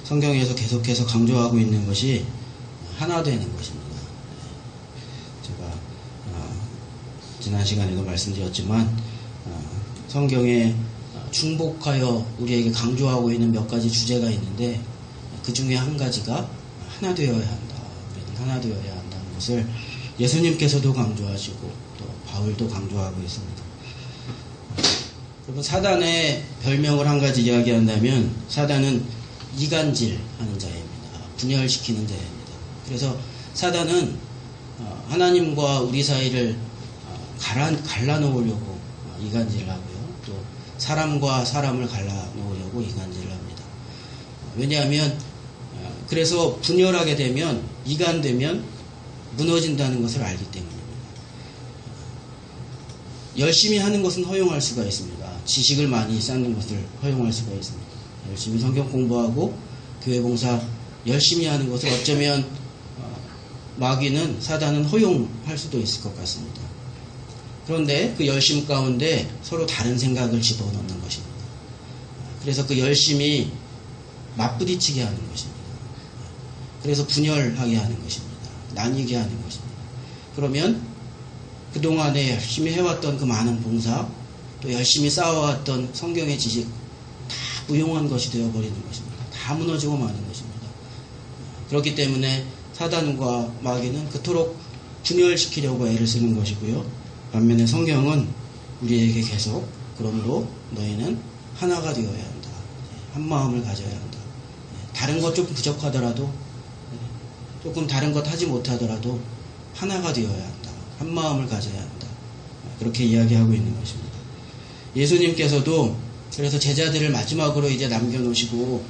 성경에서 계속해서 강조하고 있는 것이 하나 되는 것입니다. 제가 지난 시간에도 말씀드렸지만 성경에 중복하여 우리에게 강조하고 있는 몇 가지 주제가 있는데 그 중에 한 가지가 하나 되어야 한다. 우리는 하나 되어야 한다는 것을 예수님께서도 강조하시고 또 바울도 강조하고 있습니다. 여러분, 사단의 별명을 한 가지 이야기한다면 사단은 이간질하는 자입니다. 분열시키는 자입니다. 그래서 사단은 하나님과 우리 사이를 갈라놓으려고 이간질을 하고요. 또 사람과 사람을 갈라놓으려고 이간질을 합니다. 왜냐하면 그래서 분열하게 되면 이간되면 무너진다는 것을 알기 때문입니다. 열심히 하는 것은 허용할 수가 있습니다. 지식을 많이 쌓는 것을 허용할 수가 있습니다. 열심히 성경 공부하고 교회 봉사 열심히 하는 것을 어쩌면 마귀는 사단은 허용할 수도 있을 것 같습니다. 그런데 그 열심 가운데 서로 다른 생각을 집어넣는 것입니다. 그래서 그 열심이 맞부딪히게 하는 것입니다. 그래서 분열하게 하는 것입니다. 나뉘게 하는 것입니다. 그러면 그동안에 열심히 해왔던 그 많은 봉사, 또 열심히 쌓아왔던 성경의 지식 다 무용한 것이 되어버리는 것입니다. 다 무너지고 마는 것입니다. 그렇기 때문에 사단과 마귀는 그토록 분열시키려고 애를 쓰는 것이고요. 반면에 성경은 우리에게 계속 그러므로 너희는 하나가 되어야 한다. 한 마음을 가져야 한다. 다른 것 조금 부족하더라도 조금 다른 것 하지 못하더라도 하나가 되어야 한다. 한 마음을 가져야 한다. 그렇게 이야기하고 있는 것입니다. 예수님께서도 그래서 제자들을 마지막으로 이제 남겨놓으시고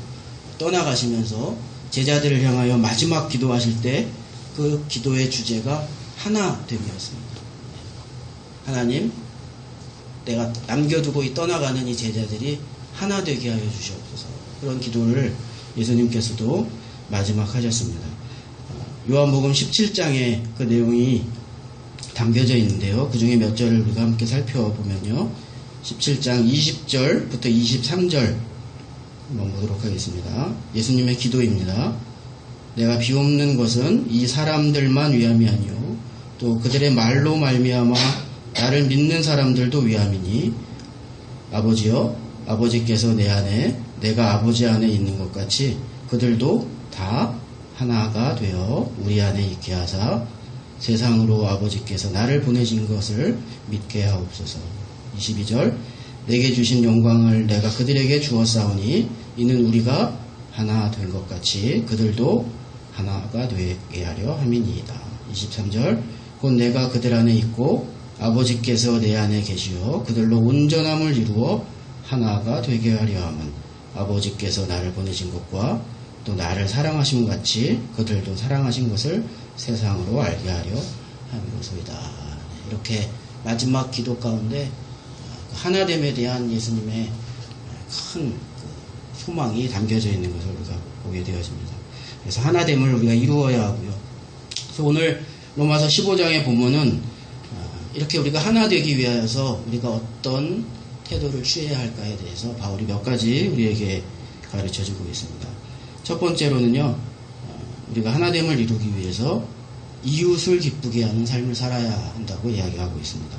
떠나가시면서 제자들을 향하여 마지막 기도하실 때 그 기도의 주제가 하나됨이었습니다. 하나님, 내가 남겨두고 떠나가는 이 제자들이 하나 되게 하여 주시옵소서. 그런 기도를 예수님께서도 마지막 하셨습니다. 요한복음 17장에 그 내용이 담겨져 있는데요. 그 중에 몇 절을 우리가 함께 살펴보면요. 17장 20절부터 23절 한번 보도록 하겠습니다. 예수님의 기도입니다. 내가 비옵는 것은 이 사람들만 위함이 아니요 또 그들의 말로 말미암아 나를 믿는 사람들도 위함이니 아버지여 아버지께서 내 안에 내가 아버지 안에 있는 것 같이 그들도 다 하나가 되어 우리 안에 있게 하사 세상으로 아버지께서 나를 보내신 것을 믿게 하옵소서. 22절 내게 주신 영광을 내가 그들에게 주었사오니 이는 우리가 하나 된 것 같이 그들도 하나가 되게 하려 함이니이다. 23절 곧 내가 그들 안에 있고 아버지께서 내 안에 계시어 그들로 온전함을 이루어 하나가 되게 하려 함은 아버지께서 나를 보내신 것과 또 나를 사랑하신 같이 그들도 사랑하신 것을 세상으로 알게 하려 함이로소이다. 이렇게 마지막 기도 가운데 하나됨에 대한 예수님의 큰 소망이 담겨져 있는 것을 우리가 보게 되어집니다. 그래서 하나됨을 우리가 이루어야 하고요. 그래서 오늘 로마서 15장에 보면은 이렇게 우리가 하나 되기 위하여서 우리가 어떤 태도를 취해야 할까에 대해서 바울이 몇 가지 우리에게 가르쳐주고 있습니다. 첫 번째로는요, 우리가 하나됨을 이루기 위해서 이웃을 기쁘게 하는 삶을 살아야 한다고 이야기하고 있습니다.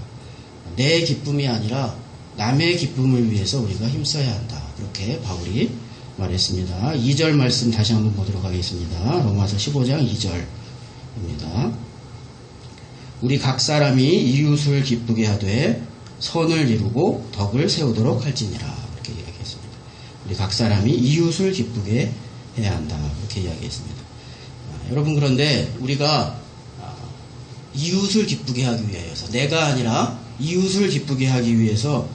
내 기쁨이 아니라 남의 기쁨을 위해서 우리가 힘써야 한다. 그렇게 바울이 말했습니다. 2절 말씀 다시 한번 보도록 하겠습니다. 로마서 15장 2절입니다. 우리 각 사람이 이웃을 기쁘게 하되 선을 이루고 덕을 세우도록 할지니라. 이렇게 이야기했습니다. 우리 각 사람이 이웃을 기쁘게 해야 한다. 이렇게 이야기했습니다. 여러분, 그런데 우리가 이웃을 기쁘게 하기 위해서, 내가 아니라 이웃을 기쁘게 하기 위해서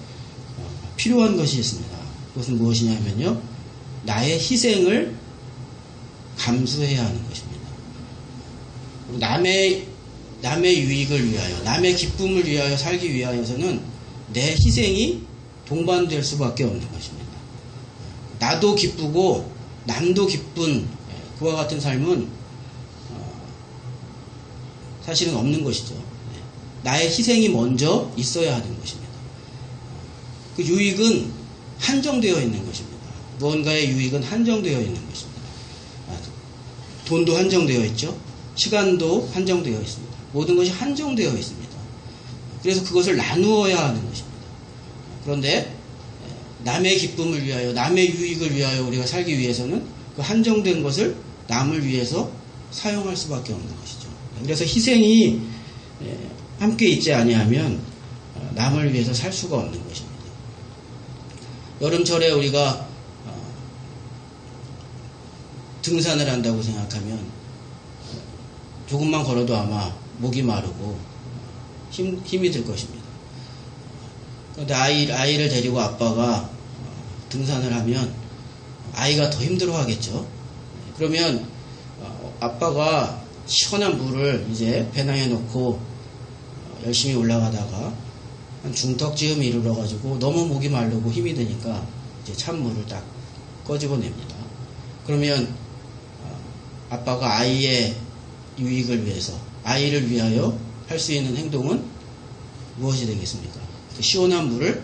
필요한 것이 있습니다. 그것은 무엇이냐면요, 나의 희생을 감수해야 하는 것입니다. 남의 유익을 위하여, 남의 기쁨을 위하여 살기 위하여서는 내 희생이 동반될 수밖에 없는 것입니다. 나도 기쁘고 남도 기쁜 그와 같은 삶은 사실은 없는 것이죠. 나의 희생이 먼저 있어야 하는 것입니다. 그 유익은 한정되어 있는 것입니다. 무언가의 유익은 한정되어 있는 것입니다. 돈도 한정되어 있죠. 시간도 한정되어 있습니다. 모든 것이 한정되어 있습니다. 그래서 그것을 나누어야 하는 것입니다. 그런데 남의 기쁨을 위하여, 남의 유익을 위하여 우리가 살기 위해서는 그 한정된 것을 남을 위해서 사용할 수밖에 없는 것이죠. 그래서 희생이 함께 있지 아니하면 남을 위해서 살 수가 없는 것입니다. 여름철에 우리가 등산을 한다고 생각하면 조금만 걸어도 아마 목이 마르고 힘이 들 것입니다. 그런데 아이를 데리고 아빠가 등산을 하면 아이가 더 힘들어 하겠죠. 그러면 아빠가 시원한 물을 이제 배낭에 넣고 열심히 올라가다가 한 중턱쯤 이르러가지고 너무 목이 마르고 힘이 드니까 이제 찬물을 딱 꺼집어 냅니다. 그러면 아빠가 아이의 유익을 위해서, 아이를 위하여 할 수 있는 행동은 무엇이 되겠습니까? 그 시원한 물을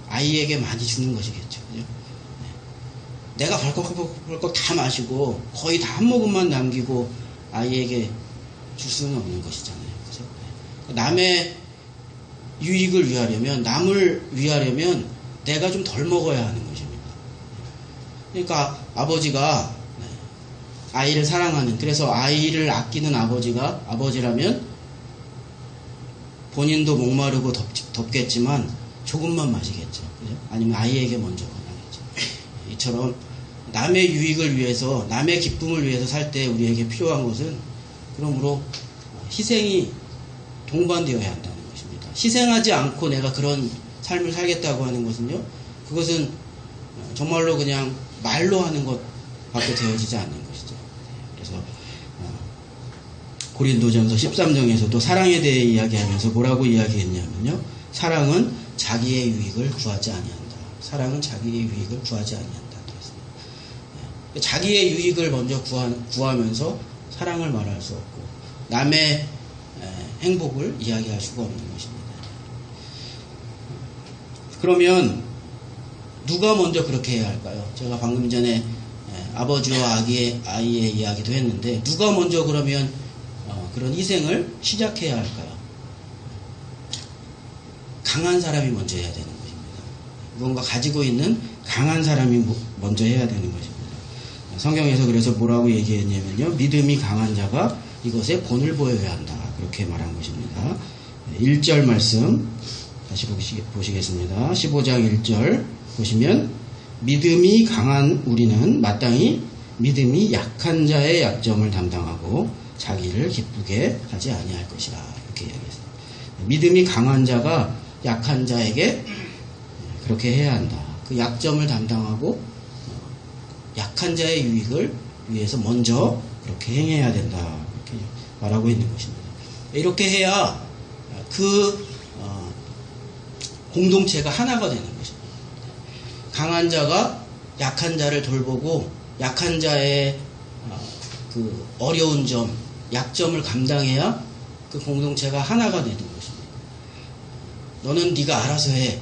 아이에게 많이 주는 것이겠죠. 그죠? 내가 벌컥벌컥 다 마시고 거의 다 한 모금만 남기고 아이에게 줄 수는 없는 것이잖아요. 그죠? 남의 유익을 위하려면, 남을 위하려면 내가 좀 덜 먹어야 하는 것입니다. 그러니까 아버지가 아이를 사랑하는, 그래서 아이를 아끼는 아버지라면 본인도 목마르고 덥겠지만 조금만 마시겠죠. 그죠? 아니면 아이에게 먼저 권하겠죠. 이처럼 남의 유익을 위해서, 남의 기쁨을 위해서 살 때 우리에게 필요한 것은 그러므로 희생이 동반되어야 한다는 것입니다. 희생하지 않고 내가 그런 삶을 살겠다고 하는 것은요, 그것은 정말로 그냥 말로 하는 것밖에 되어지지 않는 것이죠. 그래서 고린도전서 13장에서도 사랑에 대해 이야기하면서 뭐라고 이야기했냐면요, 사랑은 자기의 유익을 구하지 아니한다. 사랑은 자기의 유익을 구하지 아니한다. 그랬습니다. 자기의 유익을 먼저 구하면서 사랑을 말할 수 없고 남의 행복을 이야기할 수가 없는 것입니다. 그러면 누가 먼저 그렇게 해야 할까요? 제가 방금 전에 아버지와 아이의 이야기도 했는데 누가 먼저 그러면 그런 희생을 시작해야 할까요? 강한 사람이 먼저 해야 되는 것입니다. 무언가 가지고 있는 강한 사람이 먼저 해야 되는 것입니다. 성경에서 그래서 뭐라고 얘기했냐면요, 믿음이 강한 자가 이것에 본을 보여야 한다. 그렇게 말한 것입니다. 1절 말씀 다시 보시겠습니다. 15장 1절 보시면, 믿음이 강한 우리는 마땅히 믿음이 약한 자의 약점을 담당하고 자기를 기쁘게 하지 아니할 것이라. 이렇게 이야기했습니다. 믿음이 강한 자가 약한 자에게 그렇게 해야 한다. 그 약점을 담당하고 약한 자의 유익을 위해서 먼저 그렇게 행해야 된다. 이렇게 말하고 있는 것입니다. 이렇게 해야 그 공동체가 하나가 되는 것입니다. 강한 자가 약한 자를 돌보고 약한 자의 그 어려운 점, 약점을 감당해야 그 공동체가 하나가 되는 것입니다. 너는 네가 알아서 해.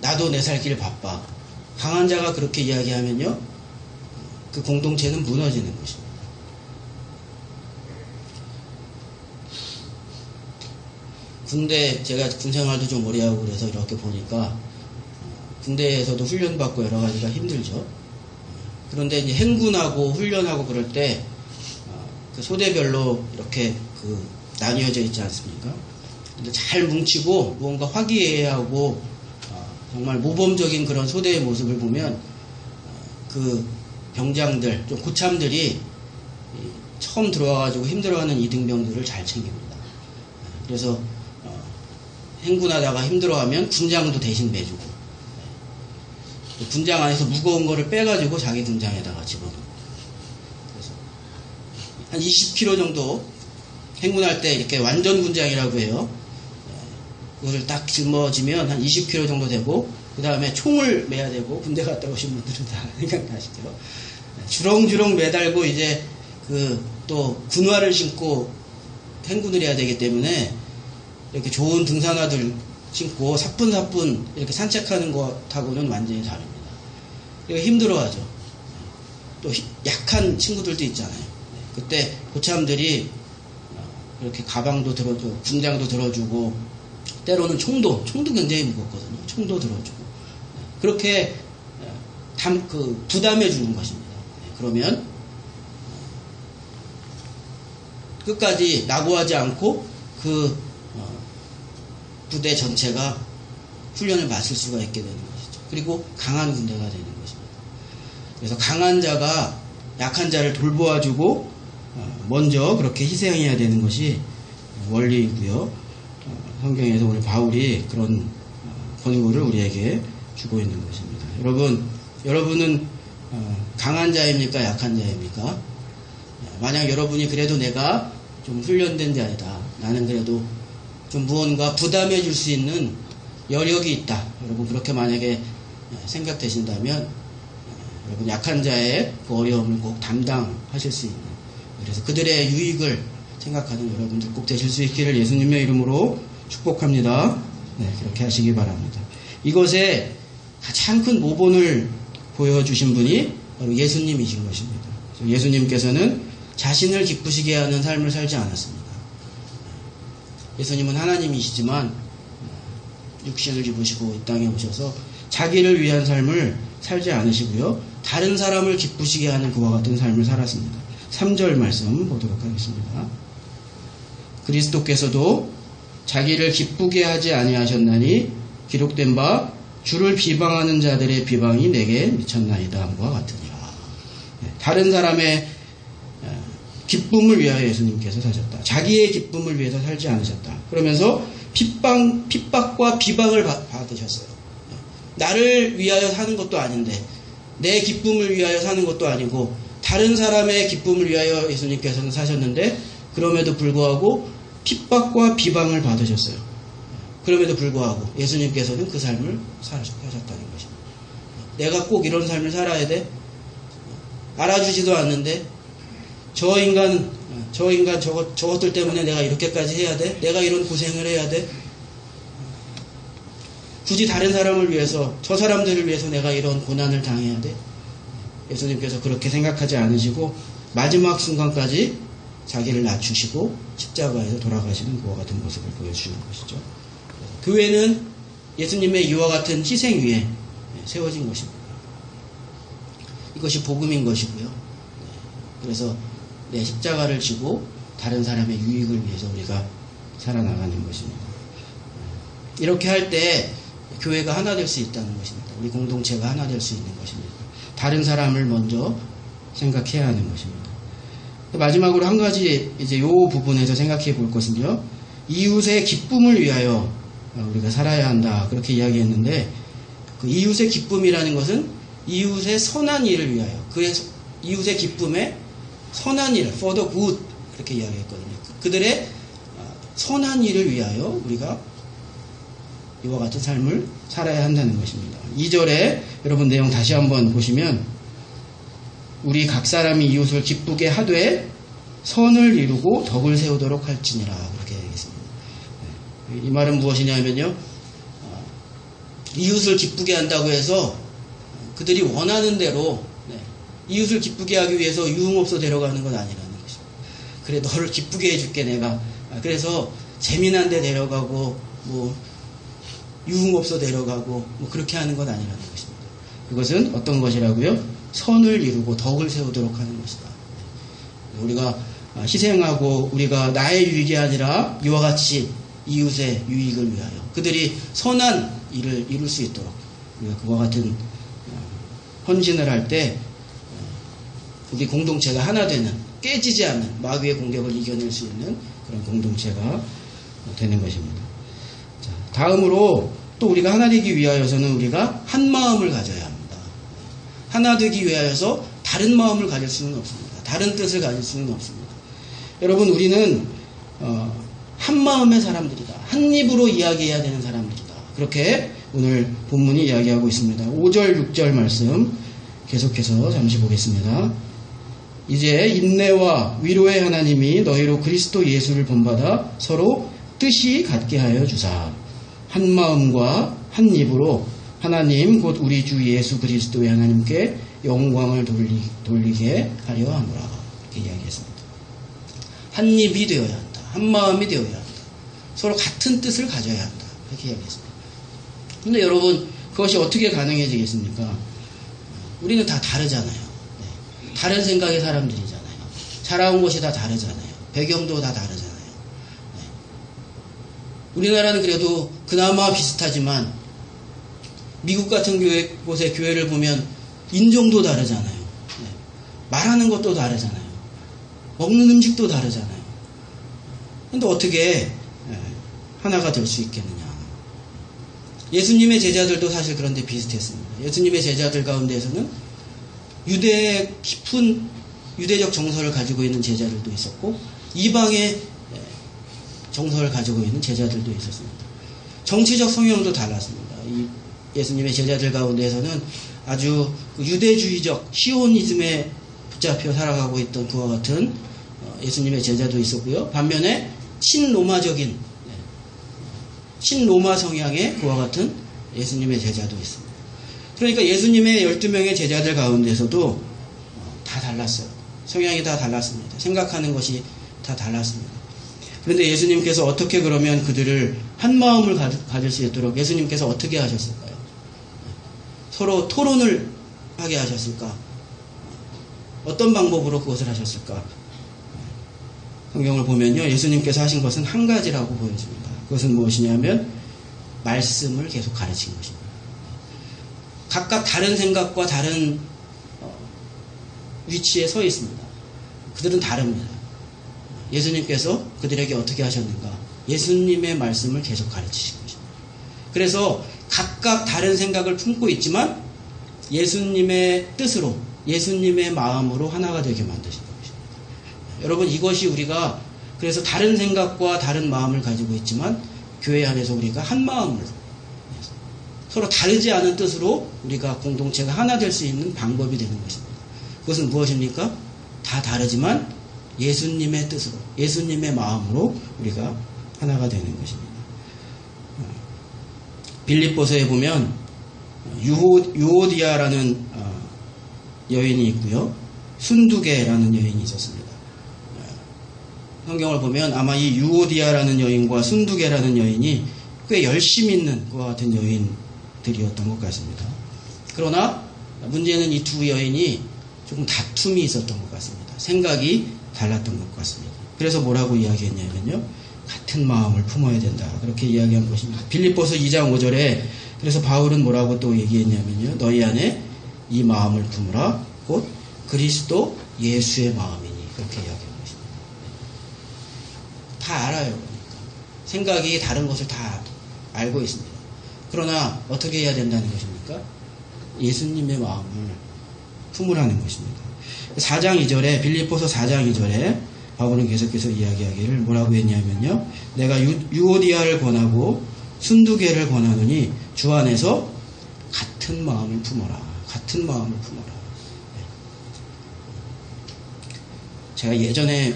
나도 내 살 길 바빠. 강한 자가 그렇게 이야기하면요, 그 공동체는 무너지는 것입니다. 군대, 제가 군 생활도 좀 오래 하고 그래서 이렇게 보니까 군대에서도 훈련받고 여러 가지가 힘들죠. 그런데 이제 행군하고 훈련하고 그럴 때 그 소대별로 이렇게 그 나뉘어져 있지 않습니까? 근데 잘 뭉치고 무언가 화기애애하고 정말 모범적인 그런 소대의 모습을 보면 그 병장들, 좀 고참들이 처음 들어와가지고 힘들어하는 이등병들을 잘 챙깁니다. 그래서 행군하다가 힘들어하면 군장도 대신 매주고, 군장 안에서 무거운 거를 빼가지고 자기 군장에다가 집어넣고, 그래서 한 20kg 정도 행군할 때 이렇게 완전 군장이라고 해요. 그거를 딱 짊어지면 한 20kg 정도 되고, 그 다음에 총을 매야 되고, 군대 갔다 오신 분들은 다 생각나시죠. 주렁주렁 매달고 이제 또 군화를 신고 행군을 해야 되기 때문에 이렇게 좋은 등산화들 신고 사뿐사뿐 이렇게 산책하는 것하고는 완전히 다릅니다. 힘들어하죠. 또 약한 친구들도 있잖아요. 그때 고참들이 이렇게 가방도 들어주고 군장도 들어주고 때로는 총도 굉장히 무겁거든요. 총도 들어주고 그렇게 부담해 주는 것입니다. 그러면 끝까지 낙오하지 않고 그 부대 전체가 훈련을 마칠 수가 있게 되는 것이죠. 그리고 강한 군대가 되는 것입니다. 그래서 강한 자가 약한 자를 돌보아주고 먼저 그렇게 희생해야 되는 것이 원리이고요. 성경에서 우리 바울이 그런 권고를 우리에게 주고 있는 것입니다. 여러분은 강한 자입니까? 약한 자입니까? 만약 여러분이 그래도 내가 좀 훈련된 자이다. 나는 그래도 좀 무언가 부담해 줄 수 있는 여력이 있다. 여러분 그렇게 만약에 생각되신다면 여러분 약한 자의 그 어려움을 꼭 담당하실 수 있는, 그래서 그들의 유익을 생각하는 여러분들 꼭 되실 수 있기를 예수님의 이름으로 축복합니다. 네, 그렇게 하시기 바랍니다. 이것에 가장 큰 모본을 보여주신 분이 바로 예수님이신 것입니다. 예수님께서는 자신을 기쁘시게 하는 삶을 살지 않았습니다. 예수님은 하나님이시지만 육신을 입으시고 이 땅에 오셔서 자기를 위한 삶을 살지 않으시고요. 다른 사람을 기쁘시게 하는 그와 같은 삶을 살았습니다. 3절 말씀 보도록 하겠습니다. 그리스도께서도 자기를 기쁘게 하지 아니하셨나니 기록된 바 주를 비방하는 자들의 비방이 내게 미쳤나이다 함과 같으니라. 다른 사람의 기쁨을 위하여 예수님께서 사셨다. 자기의 기쁨을 위해서 살지 않으셨다. 그러면서 핍박과 비방을 받으셨어요. 나를 위하여 사는 것도 아닌데, 내 기쁨을 위하여 사는 것도 아니고 다른 사람의 기쁨을 위하여 예수님께서는 사셨는데, 그럼에도 불구하고 핍박과 비방을 받으셨어요. 그럼에도 불구하고 예수님께서는 그 삶을 사셨다는 것입니다. 내가 꼭 이런 삶을 살아야 돼? 알아주지도 않는데 저 인간 저것들 때문에 내가 이렇게까지 해야 돼? 내가 이런 고생을 해야 돼? 굳이 다른 사람을 위해서, 저 사람들을 위해서 내가 이런 고난을 당해야 돼? 예수님께서 그렇게 생각하지 않으시고 마지막 순간까지 자기를 낮추시고 십자가에서 돌아가시는 그와 같은 모습을 보여주시는 것이죠. 교회는 예수님의 이와 같은 희생 위에 세워진 것입니다. 이것이 복음인 것이고요. 그래서 내 십자가를 지고 다른 사람의 유익을 위해서 우리가 살아나가는 것입니다. 이렇게 할 때 교회가 하나 될 수 있다는 것입니다. 우리 공동체가 하나 될 수 있는 것입니다. 다른 사람을 먼저 생각해야 하는 것입니다. 마지막으로 한 가지 이제 요 부분에서 생각해 볼 것은요. 이웃의 기쁨을 위하여 우리가 살아야 한다. 그렇게 이야기했는데, 그 이웃의 기쁨이라는 것은 이웃의 선한 일을 위하여, 그의 이웃의 기쁨에 선한 일, for the good, 그렇게 이야기했거든요. 그들의 선한 일을 위하여 우리가 이와 같은 삶을 살아야 한다는 것입니다. 2절에 여러분 내용 다시 한번 보시면, 우리 각 사람이 이웃을 기쁘게 하되 선을 이루고 덕을 세우도록 할지니라, 그렇게 얘기했습니다. 이 말은 무엇이냐면요, 이웃을 기쁘게 한다고 해서 그들이 원하는 대로 이웃을 기쁘게 하기 위해서 유흥업소 데려가는 건 아니라는 것입니다. 그래, 너를 기쁘게 해줄게 내가. 그래서 재미난 데 데려가고 뭐 유흥업소 데려가고 뭐 그렇게 하는 건 아니라는 것입니다. 그것은 어떤 것이라고요? 선을 이루고 덕을 세우도록 하는 것이다. 우리가 희생하고 우리가 나의 유익이 아니라 이와 같이 이웃의 유익을 위하여 그들이 선한 일을 이룰 수 있도록 우리가 그와 같은 헌신을 할 때 우리 공동체가 하나 되는, 깨지지 않는, 마귀의 공격을 이겨낼 수 있는 그런 공동체가 되는 것입니다. 자, 다음으로 또 우리가 하나 되기 위하여서는 우리가 한 마음을 가져야 합니다. 하나 되기 위하여서 다른 마음을 가질 수는 없습니다. 다른 뜻을 가질 수는 없습니다. 여러분, 우리는 한 마음의 사람들이다. 한 입으로 이야기해야 되는 사람들이다. 그렇게 오늘 본문이 이야기하고 있습니다. 5절, 6절 말씀 계속해서 잠시 보겠습니다. 이제 인내와 위로의 하나님이 너희로 그리스도 예수를 본받아 서로 뜻이 같게 하여 주사 한 마음과 한 입으로 하나님 곧 우리 주 예수 그리스도의 하나님께 영광을 돌리게 하려 하노라. 이렇게 이야기했습니다. 한 입이 되어야 한다. 한 마음이 되어야 한다. 서로 같은 뜻을 가져야 한다. 이렇게 이야기했습니다. 근데 여러분, 그것이 어떻게 가능해지겠습니까? 우리는 다 다르잖아요. 네. 다른 생각의 사람들이잖아요. 자라온 곳이 다 다르잖아요. 배경도 다 다르잖아요. 네. 우리나라는 그래도 그나마 비슷하지만 미국 같은 곳의 교회를 보면 인종도 다르잖아요. 네. 말하는 것도 다르잖아요. 먹는 음식도 다르잖아요. 근데 어떻게 하나가 될 수 있겠느냐. 예수님의 제자들도 사실 그런데 비슷했습니다. 예수님의 제자들 가운데에서는 유대의 깊은 유대적 정서를 가지고 있는 제자들도 있었고 이방의 정서를 가지고 있는 제자들도 있었습니다. 정치적 성향도 달랐습니다. 이 예수님의 제자들 가운데에서는 아주 유대주의적 시오니즘에 붙잡혀 살아가고 있던 그와 같은 예수님의 제자도 있었고요. 반면에 친로마적인 친로마 성향의 그와 같은 예수님의 제자도 있습니다. 그러니까 예수님의 12명의 제자들 가운데서도 다 달랐어요. 성향이 다 달랐습니다. 생각하는 것이 다 달랐습니다. 그런데 예수님께서 어떻게 그러면 그들을 한 마음을 가질 수 있도록 예수님께서 어떻게 하셨을까요? 서로 토론을 하게 하셨을까? 어떤 방법으로 그것을 하셨을까? 성경을 보면요. 예수님께서 하신 것은 한 가지라고 보여집니다. 그것은 무엇이냐면 말씀을 계속 가르친 것입니다. 각각 다른 생각과 다른 위치에 서 있습니다. 그들은 다릅니다. 예수님께서 그들에게 어떻게 하셨는가? 예수님의 말씀을 계속 가르치신 것입니다. 그래서 각각 다른 생각을 품고 있지만 예수님의 뜻으로 예수님의 마음으로 하나가 되게 만드신 것입니다. 여러분 이것이 우리가 그래서 다른 생각과 다른 마음을 가지고 있지만 교회 안에서 우리가 한 마음으로 서로 다르지 않은 뜻으로 우리가 공동체가 하나 될 수 있는 방법이 되는 것입니다. 그것은 무엇입니까? 다 다르지만 예수님의 뜻으로 예수님의 마음으로 우리가 하나가 되는 것입니다. 빌립보서에 보면 유오디아라는 여인이 있고요. 순두계라는 여인이 있었습니다. 성경을 보면 아마 이 유오디아라는 여인과 순두계라는 여인이 꽤 열심 있는 그와 같은 여인들이었던 것 같습니다. 그러나 문제는 이 두 여인이 조금 다툼이 있었던 것 같습니다. 생각이 달랐던 것 같습니다. 그래서 뭐라고 이야기했냐면요. 같은 마음을 품어야 된다. 그렇게 이야기한 것입니다. 빌립보서 2장 5절에 그래서 바울은 뭐라고 또 얘기했냐면요. 너희 안에 이 마음을 품으라. 곧 그리스도 예수의 마음이니. 그렇게 이야기합니다. 다 알아요. 그러니까. 생각이 다른 것을 다 알고 있습니다. 그러나 어떻게 해야 된다는 것입니까? 예수님의 마음을 품으라는 것입니다. 4장 2절에 빌립보서 4장 2절에 바울은 계속해서 이야기하기를 뭐라고 했냐면요. 내가 유오디아를 권하고 순두계를 권하노니 주 안에서 같은 마음을 품어라. 같은 마음을 품어라. 제가 예전에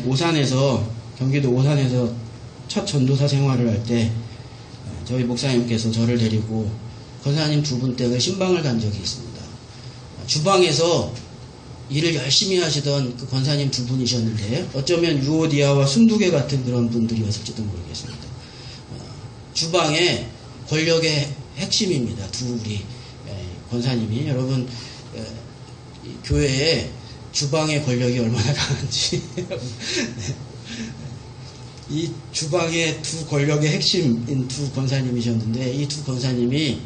경기도 오산에서 첫 전도사 생활을 할 때 저희 목사님께서 저를 데리고 권사님 두 분 댁을 신방을 간 적이 있습니다. 주방에서 일을 열심히 하시던 그 권사님 두 분이셨는데 어쩌면 유오디아와 순두계 같은 그런 분들이었을지도 모르겠습니다. 주방의 권력의 핵심입니다. 두 우리 권사님이 여러분 교회에 주방의 권력이 얼마나 강한지 이 주방의 두 권력의 핵심인 두 권사님이셨는데 이 두 권사님이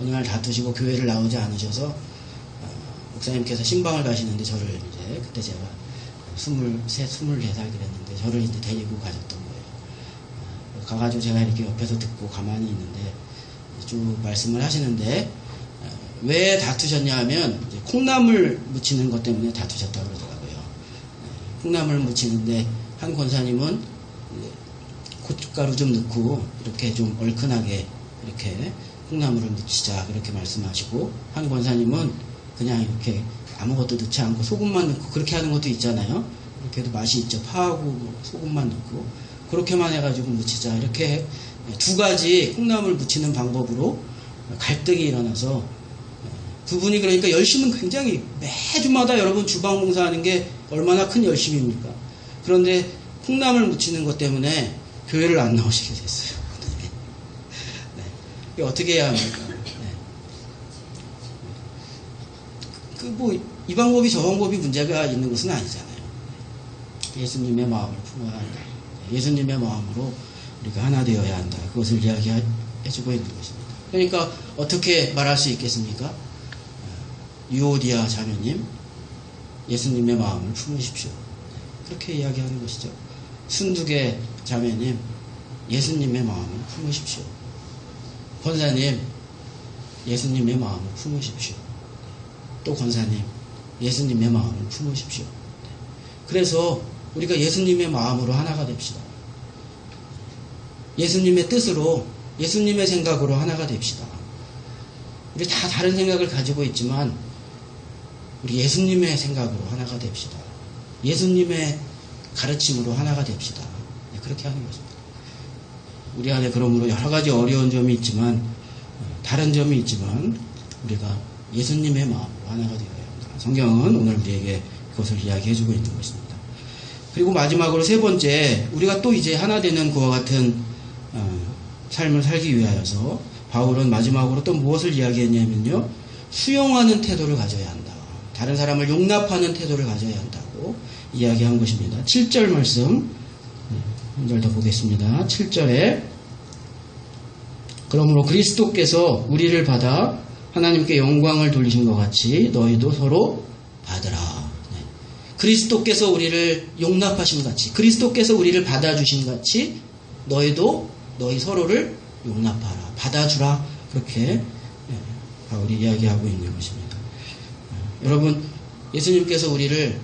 어느 날 다투시고 교회를 나오지 않으셔서 목사님께서 신방을 가시는데 저를 이제 그때 제가 24살 그랬는데 저를 이제 데리고 가셨던 거예요. 가가지고 제가 이렇게 옆에서 듣고 가만히 있는데 쭉 말씀을 하시는데 왜 다투셨냐 하면 이제 콩나물 무치는 것 때문에 다투셨다고 그러더라고요. 콩나물 무치는데 한 권사님은 고춧가루 좀 넣고 이렇게 좀 얼큰하게 이렇게 콩나물을 무치자 그렇게 말씀하시고 한 권사님은 그냥 이렇게 아무것도 넣지 않고 소금만 넣고 그렇게 하는 것도 있잖아요. 그렇게 해도 맛이 있죠. 파하고 소금만 넣고 그렇게만 해가지고 무치자 이렇게 두 가지 콩나물 묻히는 방법으로 갈등이 일어나서 두 분이 그러니까 열심은 굉장히 매주마다 여러분 주방 봉사하는 게 얼마나 큰 열심입니까? 그런데 콩나물 묻히는 것 때문에 교회를 안 나오시게 됐어요. 네. 어떻게 해야 합니까? 네. 이 방법이 저 방법이 문제가 있는 것은 아니잖아요. 예수님의 마음을 품어야 한다. 예수님의 마음으로 우리가 하나 되어야 한다. 그것을 이야기해주고 있는 것입니다. 그러니까 어떻게 말할 수 있겠습니까? 유오디아 자매님, 예수님의 마음을 품으십시오. 그렇게 이야기하는 것이죠. 순두개 자매님, 예수님의 마음을 품으십시오. 권사님, 예수님의 마음을 품으십시오. 또 권사님, 예수님의 마음을 품으십시오. 그래서 우리가 예수님의 마음으로 하나가 됩시다. 예수님의 뜻으로, 예수님의 생각으로 하나가 됩시다. 우리 다 다른 생각을 가지고 있지만 우리 예수님의 생각으로 하나가 됩시다. 예수님의 가르침으로 하나가 됩시다. 그렇게 하는 것입니다. 우리 안에 그러므로 여러 가지 어려운 점이 있지만, 다른 점이 있지만 우리가 예수님의 마음으로 하나가 되어야 합니다. 성경은 오늘 우리에게 그것을 이야기해주고 있는 것입니다. 그리고 마지막으로 세 번째, 우리가 또 이제 하나 되는 그와 같은 삶을 살기 위하여서 바울은 마지막으로 또 무엇을 이야기했냐면요, 수용하는 태도를 가져야 한다. 다른 사람을 용납하는 태도를 가져야 한다고 이야기한 것입니다. 7절 말씀 한 절 더 보겠습니다. 7절에 그러므로 그리스도께서 우리를 받아 하나님께 영광을 돌리신 것 같이 너희도 서로 받으라. 네. 그리스도께서 우리를 용납하신 같이, 그리스도께서 우리를 받아주신 같이 너희도 너희 서로를 용납하라, 받아주라. 그렇게 바울이 이야기하고 있는 것입니다. 여러분, 예수님께서 우리를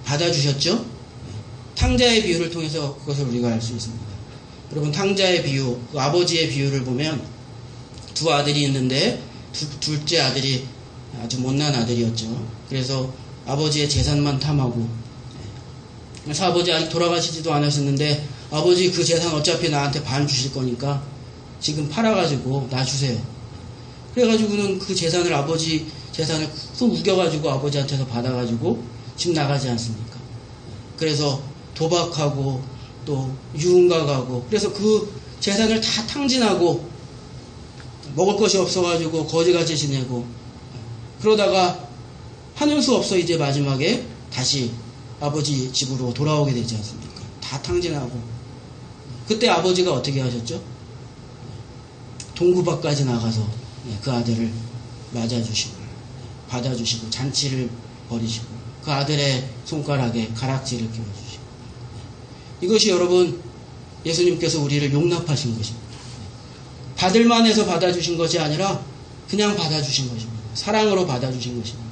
받아주셨죠? 탕자의 비유를 통해서 그것을 우리가 알 수 있습니다. 여러분, 탕자의 비유, 그 아버지의 비유를 보면 두 아들이 있는데 둘째 아들이 아주 못난 아들이었죠. 그래서 아버지의 재산만 탐하고, 그래서 아버지 아직 돌아가시지도 않으셨는데 아버지 그 재산 어차피 나한테 반 주실 거니까 지금 팔아가지고 나 주세요. 그래가지고는 그 재산을, 아버지 재산을 또 우겨가지고 아버지한테서 받아가지고 집 나가지 않습니까? 그래서 도박하고 또 유흥가가고, 그래서 그 재산을 다 탕진하고 먹을 것이 없어가지고 거지같이 지내고, 그러다가 하는 수 없어 이제 마지막에 다시 아버지 집으로 돌아오게 되지 않습니까? 다 탕진하고. 그때 아버지가 어떻게 하셨죠? 동구밖까지 나가서 그 아들을 맞아주시고 받아주시고 잔치를 벌이시고 그 아들의 손가락에 가락지를 끼워주시고, 이것이 여러분 예수님께서 우리를 용납하신 것입니다. 받을만 해서 받아주신 것이 아니라 그냥 받아주신 것입니다. 사랑으로 받아주신 것입니다.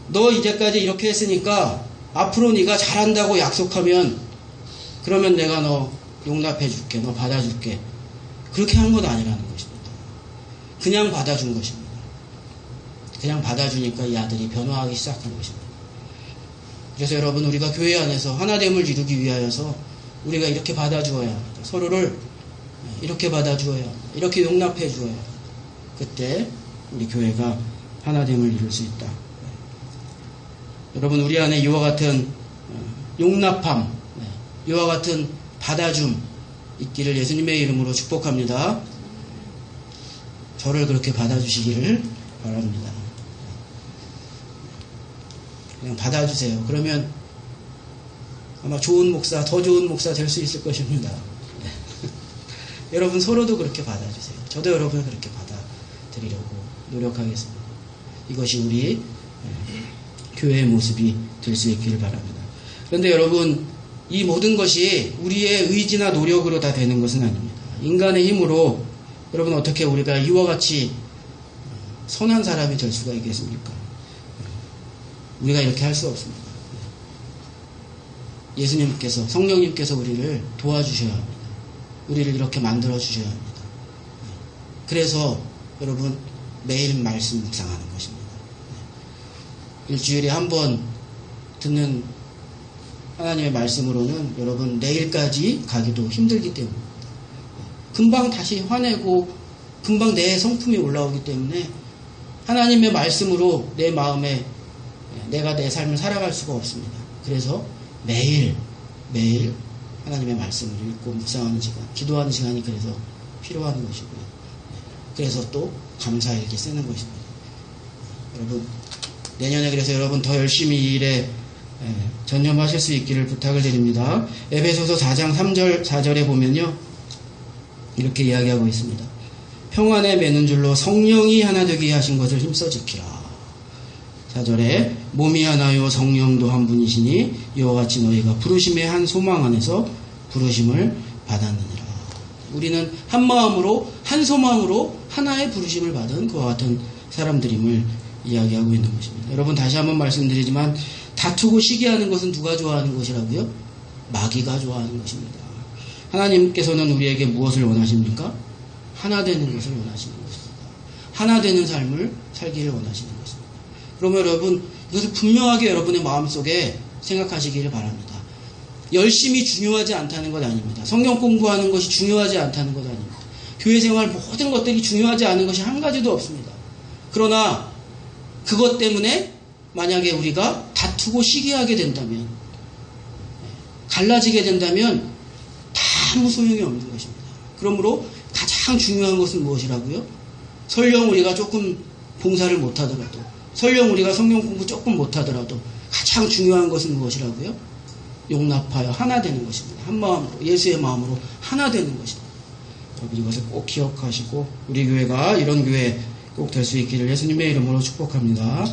너 이제까지 이렇게 했으니까 앞으로 네가 잘한다고 약속하면 그러면 내가 너 용납해 줄게, 너 받아줄게. 그렇게 한 것 아니라는 것입니다. 그냥 받아준 것입니다. 그냥 받아주니까 이 아들이 변화하기 시작한 것입니다. 그래서 여러분, 우리가 교회 안에서 하나됨을 이루기 위하여서 우리가 이렇게 받아주어야 합니다. 서로를 이렇게 받아주어야 합니다. 이렇게 용납해 주어야 합니다. 그때 우리 교회가 하나됨을 이룰 수 있다. 여러분, 우리 안에 이와 같은 용납함, 이와 같은 받아줌 있기를 예수님의 이름으로 축복합니다. 저를 그렇게 받아주시기를 바랍니다. 그냥 받아주세요. 그러면 아마 좋은 목사, 더 좋은 목사 될 수 있을 것입니다. 여러분, 서로도 그렇게 받아주세요. 저도 여러분을 그렇게 받아드리려고 노력하겠습니다. 이것이 우리 교회의 모습이 될 수 있기를 바랍니다. 그런데 여러분, 이 모든 것이 우리의 의지나 노력으로 다 되는 것은 아닙니다. 인간의 힘으로 여러분 어떻게 우리가 이와 같이 선한 사람이 될 수가 있겠습니까? 우리가 이렇게 할 수 없습니다. 예수님께서, 성령님께서 우리를 도와주셔야 합니다. 우리를 이렇게 만들어 주셔야 합니다. 그래서 여러분 매일 말씀 묵상하는 것입니다. 일주일에 한 번 듣는 하나님의 말씀으로는 여러분 내일까지 가기도 힘들기 때문입니다. 금방 다시 화내고 금방 내 성품이 올라오기 때문에 하나님의 말씀으로 내 마음에 내가 내 삶을 살아갈 수가 없습니다. 그래서 매일 하나님의 말씀을 읽고 묵상하는 시간, 기도하는 시간이 그래서 필요한 것이고요. 그래서 또 감사일기 쓰는 것입니다. 여러분, 내년에 그래서 여러분 더 열심히 이 일에 전념하실 수 있기를 부탁을 드립니다. 에베소서 4장 3절 4절에 보면요, 이렇게 이야기하고 있습니다. 평안에 매는 줄로 성령이 하나 되게 하신 것을 힘써 지키라. 4절에 몸이 하나요 성령도 한 분이시니 이와 같이 너희가 부르심의 한 소망 안에서 부르심을 받았느니라. 우리는 한 마음으로 한 소망으로 하나의 부르심을 받은 그와 같은 사람들임을 이야기하고 있는 것입니다. 여러분, 다시 한번 말씀드리지만 다투고 시기하는 것은 누가 좋아하는 것이라고요? 마귀가 좋아하는 것입니다. 하나님께서는 우리에게 무엇을 원하십니까? 하나 되는 것을 원하시는 것입니다. 하나 되는 삶을 살기를 원하시는 것입니다. 그러면 여러분, 이것을 분명하게 여러분의 마음속에 생각하시기를 바랍니다. 열심히 중요하지 않다는 것 아닙니다. 성경 공부하는 것이 중요하지 않다는 것 아닙니다. 교회 생활 모든 것들이 중요하지 않은 것이 한 가지도 없습니다. 그러나 그것 때문에 만약에 우리가 다투고 시기하게 된다면, 갈라지게 된다면 다 아무 소용이 없는 것입니다. 그러므로 가장 중요한 것은 무엇이라고요? 설령 우리가 조금 봉사를 못하더라도, 설령 우리가 성경 공부 조금 못하더라도 가장 중요한 것은 무엇이라고요? 용납하여 하나 되는 것입니다. 한 마음으로, 예수의 마음으로 하나 되는 것입니다. 여러분, 이것을 꼭 기억하시고 우리 교회가 이런 교회 꼭 될 수 있기를 예수님의 이름으로 축복합니다.